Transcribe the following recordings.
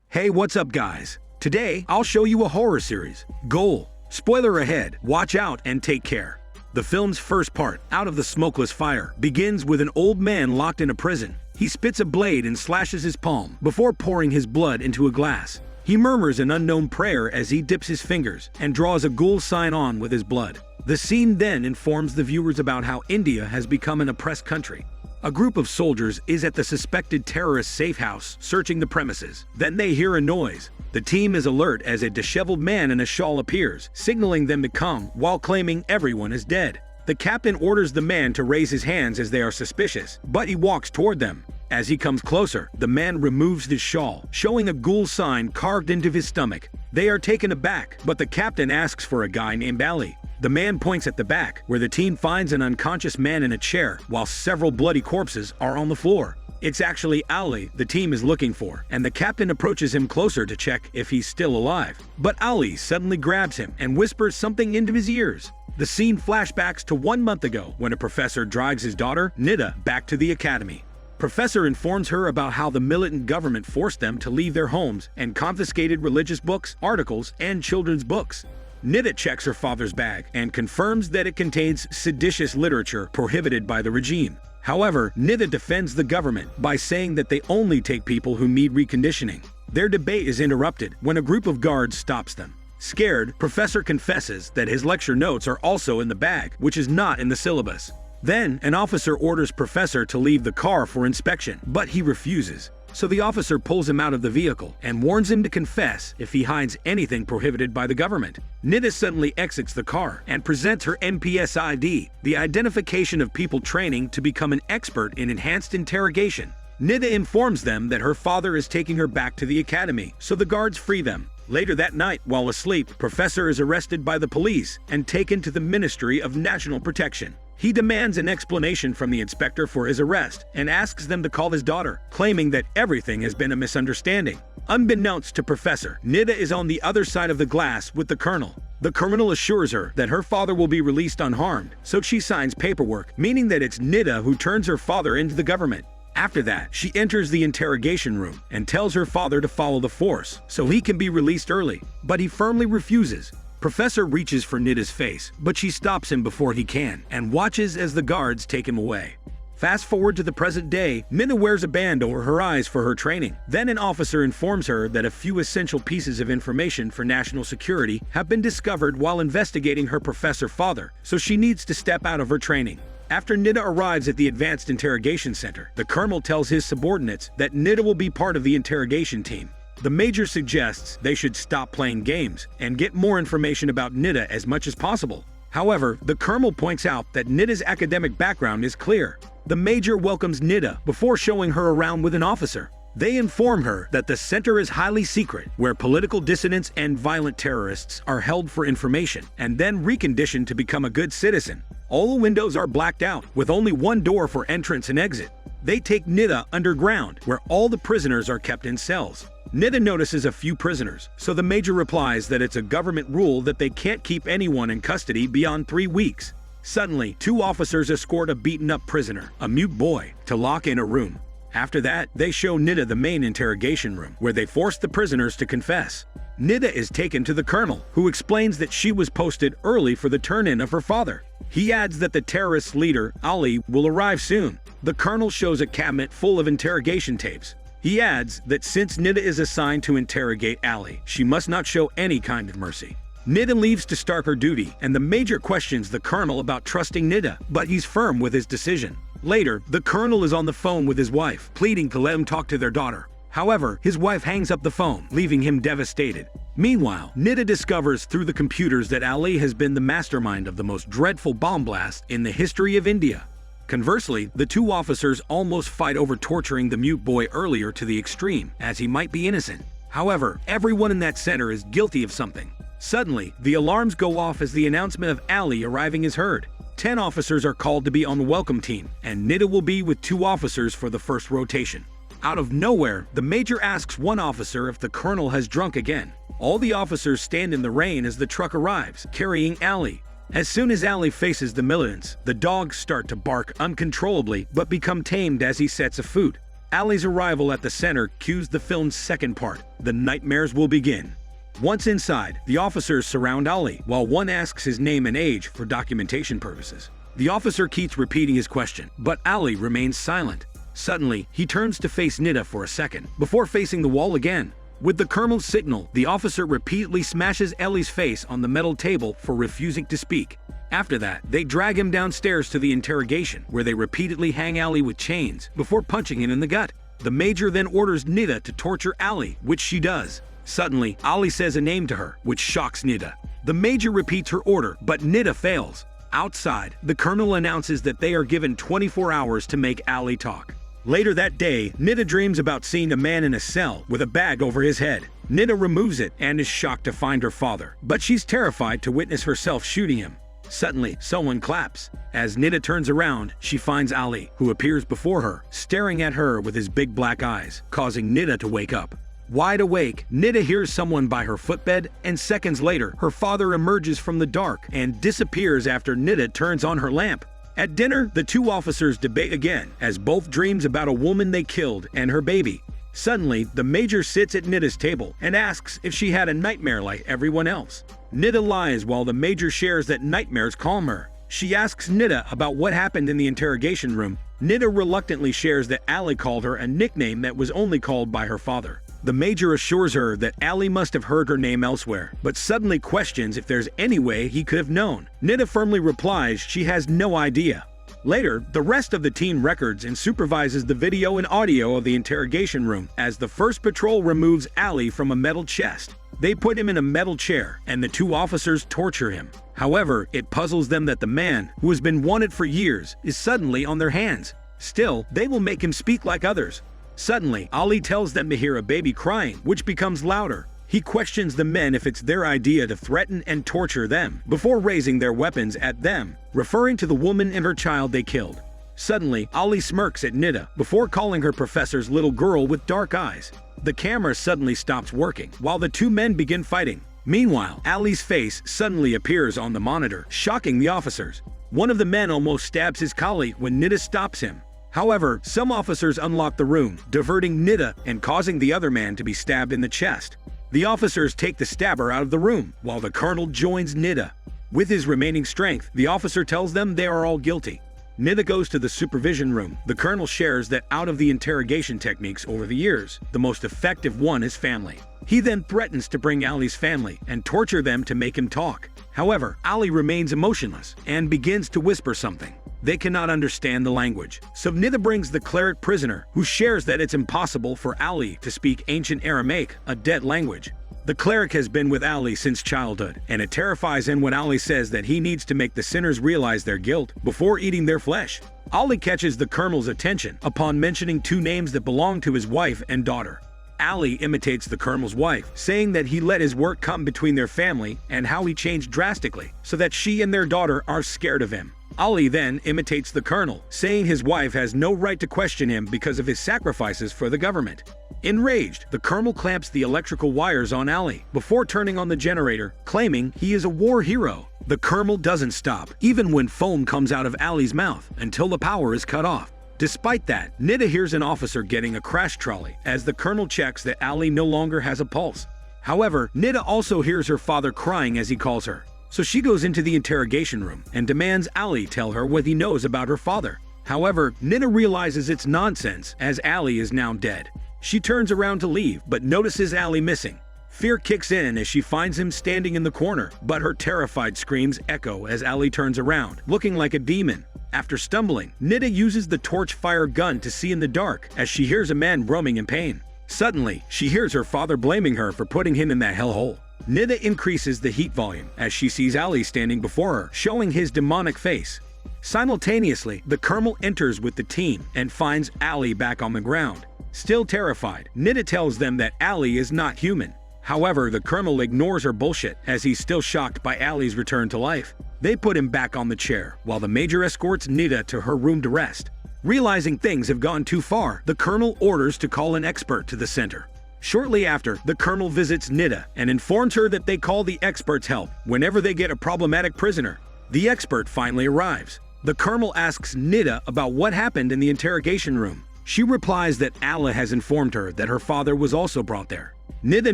Hey, what's up guys? Today, I'll show you a horror series, Ghoul. Spoiler ahead, watch out and take care. The film's first part, Out of the Smokeless Fire, begins with an old man locked in a prison. He spits a blade and slashes his palm before pouring his blood into a glass. He murmurs an unknown prayer as he dips his fingers and draws a ghoul sign on with his blood. The scene then informs the viewers about how India has become an oppressed country. A group of soldiers is at the suspected terrorist safe house searching the premises. Then they hear a noise. The team is alert as a disheveled man in a shawl appears, signaling them to come while claiming everyone is dead. The captain orders the man to raise his hands as they are suspicious, but he walks toward them. As he comes closer, the man removes his shawl, showing a ghoul sign carved into his stomach. They are taken aback, but the captain asks for a guy named Ali. The man points at the back, where the team finds an unconscious man in a chair, while several bloody corpses are on the floor. It's actually Ali the team is looking for, and the captain approaches him closer to check if he's still alive. But Ali suddenly grabs him and whispers something into his ears. The scene flashbacks to 1 month ago when a professor drags his daughter, Nida, back to the academy. Professor informs her about how the militant government forced them to leave their homes and confiscated religious books, articles, and children's books. Nida checks her father's bag and confirms that it contains seditious literature prohibited by the regime. However, Nida defends the government by saying that they only take people who need reconditioning. Their debate is interrupted when a group of guards stops them. Scared, Professor confesses that his lecture notes are also in the bag, which is not in the syllabus. Then, an officer orders Professor to leave the car for inspection, but he refuses. So the officer pulls him out of the vehicle and warns him to confess if he hides anything prohibited by the government. Nida suddenly exits the car and presents her NPS ID, the identification of people training to become an expert in enhanced interrogation. Nida informs them that her father is taking her back to the academy, so the guards free them. Later that night, while asleep, Professor is arrested by the police and taken to the Ministry of National Protection. He demands an explanation from the inspector for his arrest and asks them to call his daughter, claiming that everything has been a misunderstanding. Unbeknownst to Professor, Nida is on the other side of the glass with the colonel. The criminal assures her that her father will be released unharmed, so she signs paperwork, meaning that it's Nida who turns her father into the government. After that, she enters the interrogation room and tells her father to follow the force so he can be released early, but he firmly refuses. Professor reaches for Nida's face, but she stops him before he can and watches as the guards take him away. Fast forward to the present day, Nida wears a band over her eyes for her training. Then an officer informs her that a few essential pieces of information for national security have been discovered while investigating her professor father, so she needs to step out of her training. After Nida arrives at the Advanced Interrogation Center, the colonel tells his subordinates that Nida will be part of the interrogation team. The major suggests they should stop playing games and get more information about Nida as much as possible. However, the colonel points out that Nida's academic background is clear. The major welcomes Nida before showing her around with an officer. They inform her that the center is highly secret, where political dissidents and violent terrorists are held for information and then reconditioned to become a good citizen. All the windows are blacked out, with only one door for entrance and exit. They take Nida underground, where all the prisoners are kept in cells. Nida notices a few prisoners, so the major replies that it's a government rule that they can't keep anyone in custody beyond 3 weeks. Suddenly, 2 officers escort a beaten-up prisoner, a mute boy, to lock in a room. After that, they show Nida the main interrogation room, where they force the prisoners to confess. Nida is taken to the colonel, who explains that she was posted early for the turn-in of her father. He adds that the terrorist leader, Ali, will arrive soon. The colonel shows a cabinet full of interrogation tapes. He adds that since Nida is assigned to interrogate Ali, she must not show any kind of mercy. Nida leaves to start her duty, and the major questions the colonel about trusting Nida, but he's firm with his decision. Later, the colonel is on the phone with his wife, pleading to let him talk to their daughter. However, his wife hangs up the phone, leaving him devastated. Meanwhile, Nida discovers through the computers that Ali has been the mastermind of the most dreadful bomb blast in the history of India. Conversely, the 2 officers almost fight over torturing the mute boy earlier to the extreme, as he might be innocent. However, everyone in that center is guilty of something. Suddenly, the alarms go off as the announcement of Ali arriving is heard. 10 officers are called to be on the welcome team, and Nida will be with 2 officers for the first rotation. Out of nowhere, the major asks one officer if the colonel has drunk again. All the officers stand in the rain as the truck arrives, carrying Ali. As soon as Ali faces the militants, the dogs start to bark uncontrollably but become tamed as he sets a food. Ali's arrival at the center cues the film's second part. The nightmares will begin. Once inside, the officers surround Ali, while one asks his name and age for documentation purposes. The officer keeps repeating his question, but Ali remains silent. Suddenly, he turns to face Nida for a second, before facing the wall again. With the colonel's signal, the officer repeatedly smashes Ali's face on the metal table for refusing to speak. After that, they drag him downstairs to the interrogation, where they repeatedly hang Ali with chains before punching him in the gut. The major then orders Nida to torture Ali, which she does. Suddenly, Ali says a name to her, which shocks Nida. The major repeats her order, but Nida fails. Outside, the colonel announces that they are given 24 hours to make Ali talk. Later that day, Nida dreams about seeing a man in a cell with a bag over his head. Nida removes it and is shocked to find her father, but she's terrified to witness herself shooting him. Suddenly, someone claps. As Nida turns around, she finds Ali, who appears before her, staring at her with his big black eyes, causing Nida to wake up. Wide awake, Nida hears someone by her footbed, and seconds later, her father emerges from the dark and disappears after Nida turns on her lamp. At dinner, the two officers debate again, as both dreams about a woman they killed and her baby. Suddenly, the major sits at Nida's table and asks if she had a nightmare like everyone else. Nida lies while the major shares that nightmares calm her. She asks Nida about what happened in the interrogation room. Nida reluctantly shares that Ali called her a nickname that was only called by her father. The major assures her that Ali must have heard her name elsewhere, but suddenly questions if there's any way he could have known. Nida firmly replies she has no idea. Later, the rest of the team records and supervises the video and audio of the interrogation room as the first patrol removes Ali from a metal chest. They put him in a metal chair, and the two officers torture him. However, it puzzles them that the man, who has been wanted for years, is suddenly on their hands. Still, they will make him speak like others. Suddenly, Ali tells them to hear a baby crying, which becomes louder. He questions the men if it's their idea to threaten and torture them, before raising their weapons at them, referring to the woman and her child they killed. Suddenly, Ali smirks at Nida, before calling her professor's little girl with dark eyes. The camera suddenly stops working, while the two men begin fighting. Meanwhile, Ali's face suddenly appears on the monitor, shocking the officers. One of the men almost stabs his colleague when Nida stops him. However, some officers unlock the room, diverting Nida and causing the other man to be stabbed in the chest. The officers take the stabber out of the room, while the colonel joins Nida. With his remaining strength, the officer tells them they are all guilty. Nida goes to the supervision room. The colonel shares that out of the interrogation techniques over the years, the most effective one is family. He then threatens to bring Ali's family and torture them to make him talk. However, Ali remains emotionless and begins to whisper something. They cannot understand the language, so Nida brings the cleric prisoner, who shares that it's impossible for Ali to speak ancient Aramaic, a dead language. The cleric has been with Ali since childhood, and it terrifies him when Ali says that he needs to make the sinners realize their guilt before eating their flesh. Ali catches the colonel's attention upon mentioning two names that belong to his wife and daughter. Ali imitates the colonel's wife, saying that he let his work come between their family and how he changed drastically so that she and their daughter are scared of him. Ali then imitates the colonel, saying his wife has no right to question him because of his sacrifices for the government. Enraged, the colonel clamps the electrical wires on Ali before turning on the generator, claiming he is a war hero. The colonel doesn't stop, even when foam comes out of Ali's mouth, until the power is cut off. Despite that, Nida hears an officer getting a crash trolley as the colonel checks that Ali no longer has a pulse. However, Nida also hears her father crying as he calls her. So she goes into the interrogation room and demands Ali tell her what he knows about her father. However, Nida realizes it's nonsense as Ali is now dead. She turns around to leave but notices Ali missing. Fear kicks in as she finds him standing in the corner, but her terrified screams echo as Ali turns around, looking like a demon. After stumbling, Nida uses the torch-fire gun to see in the dark as she hears a man groaning in pain. Suddenly, she hears her father blaming her for putting him in that hellhole. Nida increases the heat volume as she sees Ali standing before her, showing his demonic face. Simultaneously, the colonel enters with the team and finds Ali back on the ground. Still terrified, Nida tells them that Ali is not human. However, the colonel ignores her bullshit as he's still shocked by Ali's return to life. They put him back on the chair, while the major escorts Nida to her room to rest. Realizing things have gone too far, the colonel orders to call an expert to the center. Shortly after, the colonel visits Nida and informs her that they call the experts' help whenever they get a problematic prisoner. The expert finally arrives. The Colonel asks Nida about what happened in the interrogation room. She replies that Allah has informed her that her father was also brought there. Nida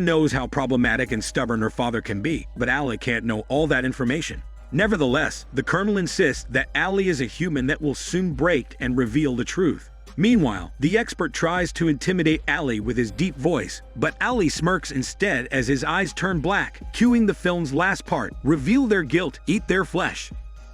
knows how problematic and stubborn her father can be, but Allah can't know all that information. Nevertheless, the Colonel insists that Ali is a human that will soon break and reveal the truth. Meanwhile, the expert tries to intimidate Ali with his deep voice, but Ali smirks instead as his eyes turn black, cueing the film's last part, reveal their guilt, eat their flesh.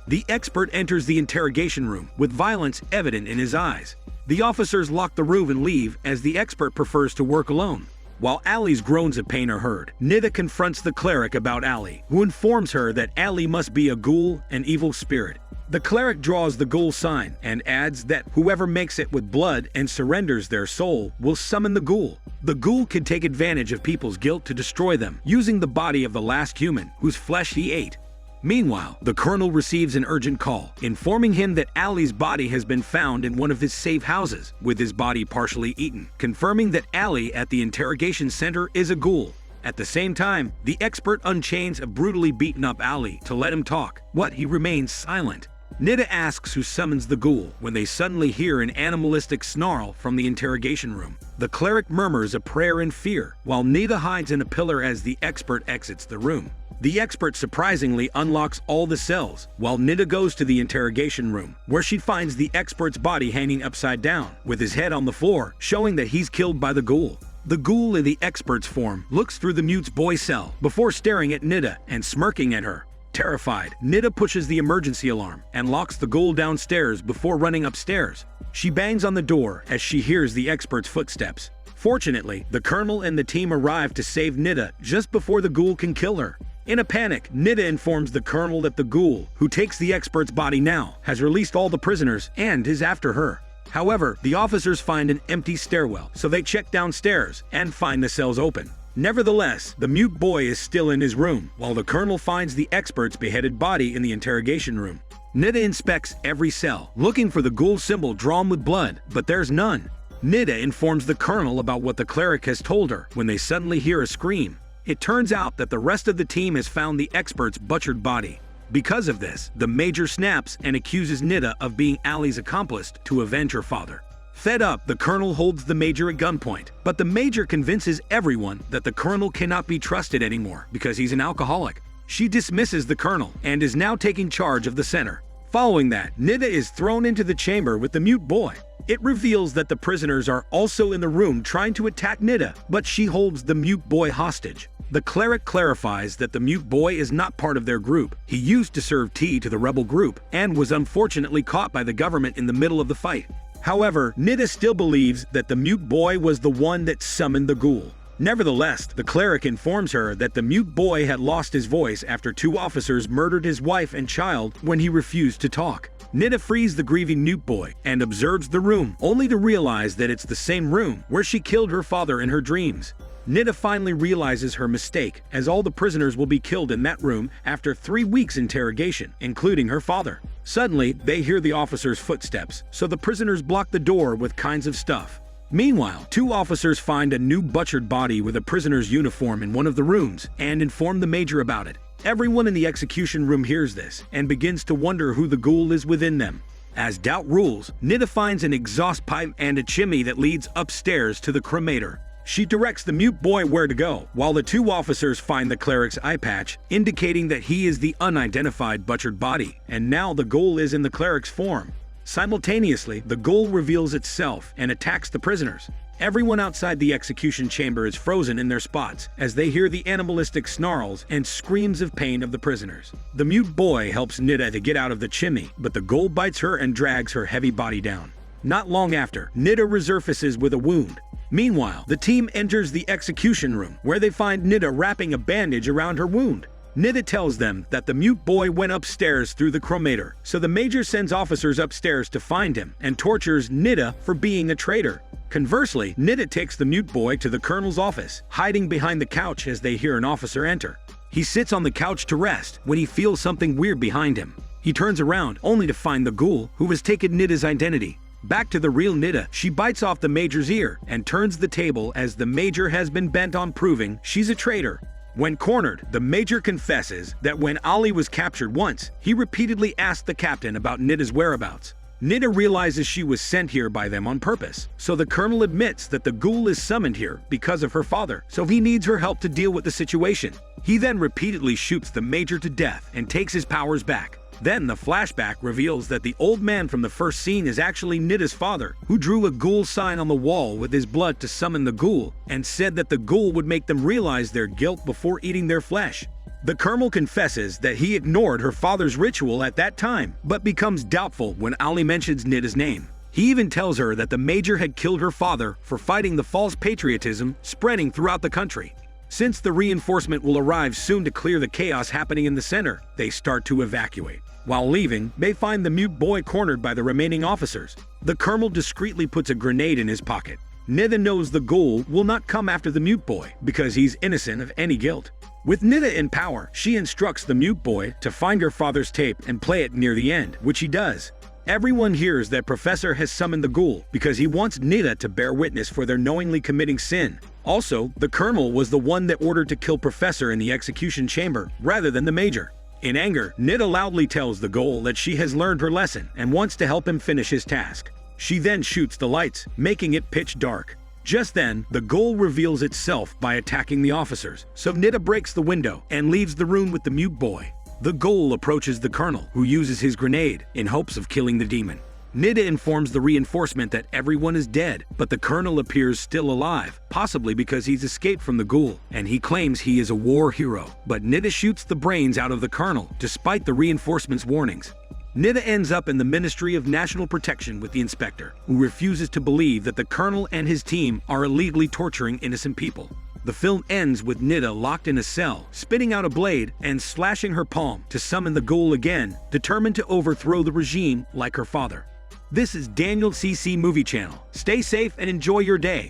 The expert enters the interrogation room with violence evident in his eyes. The officers lock the room and leave as the expert prefers to work alone. While Ali's groans of pain are heard, Nida confronts the cleric about Ali, who informs her that Ali must be a ghoul, an evil spirit. The cleric draws the ghoul sign and adds that whoever makes it with blood and surrenders their soul will summon the ghoul. The ghoul can take advantage of people's guilt to destroy them, using the body of the last human whose flesh he ate. Meanwhile, the Colonel receives an urgent call, informing him that Ali's body has been found in one of his safe houses, with his body partially eaten, confirming that Ali at the interrogation center is a ghoul. At the same time, the expert unchains a brutally beaten up Ali to let him talk, but he remains silent. Nida asks who summons the ghoul when they suddenly hear an animalistic snarl from the interrogation room. The cleric murmurs a prayer in fear, while Nida hides in a pillar as the expert exits the room. The expert surprisingly unlocks all the cells, while Nida goes to the interrogation room, where she finds the expert's body hanging upside down, with his head on the floor, showing that he's killed by the ghoul. The ghoul in the expert's form looks through the mute's boy cell before staring at Nida and smirking at her. Terrified, Nida pushes the emergency alarm and locks the ghoul downstairs before running upstairs. She bangs on the door as she hears the expert's footsteps. Fortunately, the Colonel and the team arrive to save Nida just before the ghoul can kill her. In a panic, Nida informs the Colonel that the ghoul, who takes the expert's body now, has released all the prisoners and is after her. However, the officers find an empty stairwell, so they check downstairs and find the cells open. Nevertheless, the mute boy is still in his room, while the Colonel finds the expert's beheaded body in the interrogation room. Nida inspects every cell, looking for the ghoul symbol drawn with blood, but there's none. Nida informs the Colonel about what the cleric has told her when they suddenly hear a scream. It turns out that the rest of the team has found the expert's butchered body. Because of this, the Major snaps and accuses Nida of being Ali's accomplice to avenge her father. Fed up, the Colonel holds the Major at gunpoint, but the Major convinces everyone that the Colonel cannot be trusted anymore because he's an alcoholic. She dismisses the Colonel and is now taking charge of the center. Following that, Nida is thrown into the chamber with the mute boy. It reveals that the prisoners are also in the room trying to attack Nida, but she holds the mute boy hostage. The cleric clarifies that the mute boy is not part of their group. He used to serve tea to the rebel group and was unfortunately caught by the government in the middle of the fight. However, Nida still believes that the mute boy was the one that summoned the ghoul. Nevertheless, the cleric informs her that the mute boy had lost his voice after two officers murdered his wife and child when he refused to talk. Nida frees the grieving mute boy and observes the room, only to realize that it's the same room where she killed her father in her dreams. Nida finally realizes her mistake, as all the prisoners will be killed in that room after 3 weeks' interrogation, including her father. Suddenly, they hear the officers' footsteps, so the prisoners block the door with kinds of stuff. Meanwhile, 2 officers find a new butchered body with a prisoner's uniform in one of the rooms and inform the Major about it. Everyone in the execution room hears this and begins to wonder who the ghoul is within them. As doubt rules, Nida finds an exhaust pipe and a chimney that leads upstairs to the cremator. She directs the mute boy where to go, while the 2 officers find the cleric's eye patch, indicating that he is the unidentified butchered body, and now the ghoul is in the cleric's form. Simultaneously, the ghoul reveals itself and attacks the prisoners. Everyone outside the execution chamber is frozen in their spots as they hear the animalistic snarls and screams of pain of the prisoners. The mute boy helps Nida to get out of the chimney, but the ghoul bites her and drags her heavy body down. Not long after, Nida resurfaces with a wound. Meanwhile, the team enters the execution room, where they find Nida wrapping a bandage around her wound. Nida tells them that the mute boy went upstairs through the cremator, so the Major sends officers upstairs to find him and tortures Nida for being a traitor. Conversely, Nida takes the mute boy to the Colonel's office, hiding behind the couch as they hear an officer enter. He sits on the couch to rest when he feels something weird behind him. He turns around only to find the ghoul who has taken Nida's identity. Back to the real Nida, she bites off the Major's ear and turns the table as the Major has been bent on proving she's a traitor. When cornered, the Major confesses that when Ali was captured once, he repeatedly asked the captain about Nida's whereabouts. Nida realizes she was sent here by them on purpose, so the colonel admits that the Ghoul is summoned here because of her father, so he needs her help to deal with the situation. He then repeatedly shoots the Major to death and takes his powers back. Then the flashback reveals that the old man from the first scene is actually Nida's father, who drew a Ghoul sign on the wall with his blood to summon the Ghoul, and said that the Ghoul would make them realize their guilt before eating their flesh. The colonel confesses that he ignored her father's ritual at that time, but becomes doubtful when Ali mentions Nida's name. He even tells her that the Major had killed her father for fighting the false patriotism spreading throughout the country. Since the reinforcement will arrive soon to clear the chaos happening in the center, they start to evacuate. While leaving, they find the mute boy cornered by the remaining officers. The colonel discreetly puts a grenade in his pocket. Nida knows the Ghoul will not come after the mute boy because he's innocent of any guilt. With Nida in power, she instructs the mute boy to find her father's tape and play it near the end, which he does. Everyone hears that Professor has summoned the Ghoul because he wants Nida to bear witness for their knowingly committing sin. Also, the colonel was the one that ordered to kill Professor in the execution chamber rather than the Major. In anger, Nida loudly tells the Ghoul that she has learned her lesson and wants to help him finish his task. She then shoots the lights, making it pitch dark. Just then, the Ghoul reveals itself by attacking the officers, so Nida breaks the window and leaves the room with the mute boy. The Ghoul approaches the colonel, who uses his grenade in hopes of killing the demon. Nida informs the reinforcement that everyone is dead, but the colonel appears still alive, possibly because he's escaped from the Ghoul, and he claims he is a war hero. But Nida shoots the brains out of the colonel, despite the reinforcement's warnings. Nida ends up in the Ministry of National Protection with the inspector, who refuses to believe that the colonel and his team are illegally torturing innocent people. The film ends with Nida locked in a cell, spitting out a blade and slashing her palm to summon the Ghoul again, determined to overthrow the regime like her father. This is Daniel CC Movie Channel. Stay safe and enjoy your day.